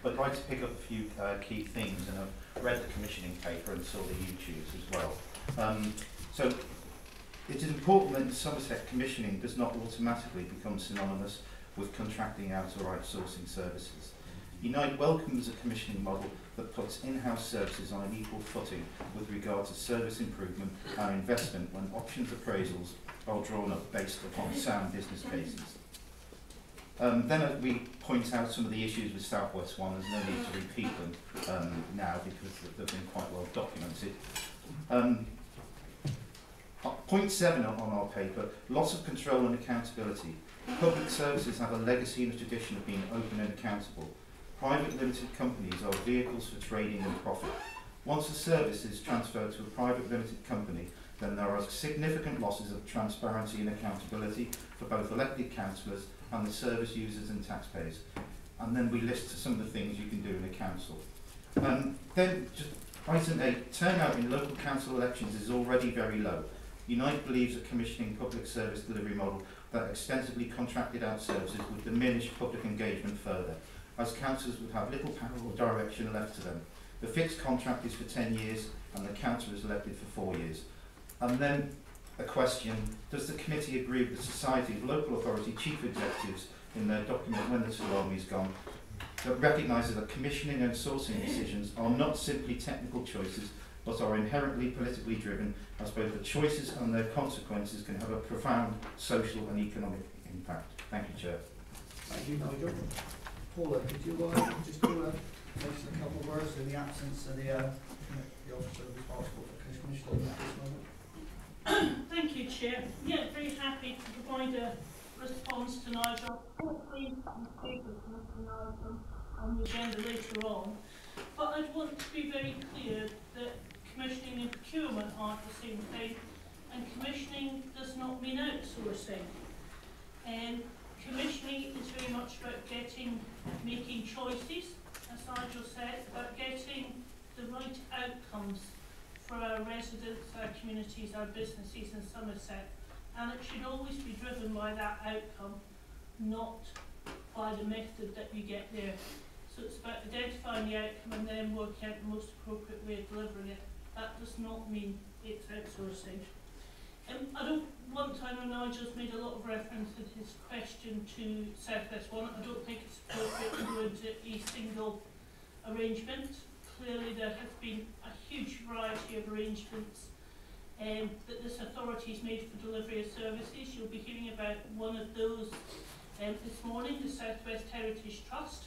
but I'd like to pick up a few key themes, and I've read the commissioning paper and saw the YouTubes as well. So it is important that in Somerset commissioning does not automatically become synonymous with contracting out or outsourcing services. Unite welcomes a commissioning model that puts in-house services on an equal footing with regard to service improvement and investment when options appraisals are drawn up based upon sound business cases. Then we point out some of the issues with South West 1. There's no need to repeat them now because they've been quite well documented. Point 7 on our paper, loss of control and accountability. Public services have a legacy and a tradition of being open and accountable. Private limited companies are vehicles for trading and profit. Once a service is transferred to a private limited company, then there are significant losses of transparency and accountability for both elected councillors and the service users and taxpayers. And then we list some of the things you can do in a council. Then just item 8, turnout in local council elections is already very low. Unite believes a commissioning public service delivery model that extensively contracted out services would diminish public engagement further, as councillors would have little power or direction left to them. The fixed contract is for 10 years and the councillor is elected for 4 years. And then a question, does the committee agree with the Society of Local Authority Chief Executives in their document When the Salami is Gone that recognises that commissioning and sourcing decisions are not simply technical choices but are inherently politically driven, as both the choices and their consequences can have a profound social and economic impact. Thank you, Chair. Thank you, Nigel. Paula, could you just do a couple of words in the absence of the officer responsible for commissioning at this moment? Thank you, Chair. Yeah, very happy to provide a response to Nigel. Hopefully, the papers on the agenda later on. But I'd want to be very clear that commissioning and procurement aren't the same thing, and commissioning does not mean outsourcing. Commissioning is very much about making choices, as Nigel said, about getting the right outcomes for our residents, our communities, our businesses in Somerset, and it should always be driven by that outcome, not by the method that we get there. So it's about identifying the outcome and then working out the most appropriate way of delivering it. That does not mean it's outsourcing. I don't want to, I know Nigel's made a lot of reference in his question to South West 1. I don't think it's appropriate to go into a single arrangement. Clearly there has been a huge variety of arrangements that this authority has made for delivery of services. You'll be hearing about one of those this morning, the South West Heritage Trust,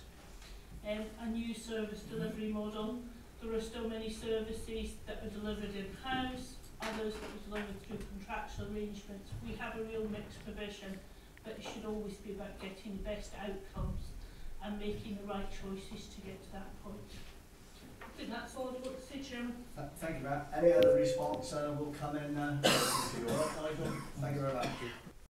a new service delivery model. There are still many services that are delivered in-house, others that are delivered through contractual arrangements. We have a real mixed provision, but it should always be about getting the best outcomes and making the right choices to get to that point. I think that's all I'd want to say, Chairman. Thank you, Matt. Any other response will come in. Thank you very much.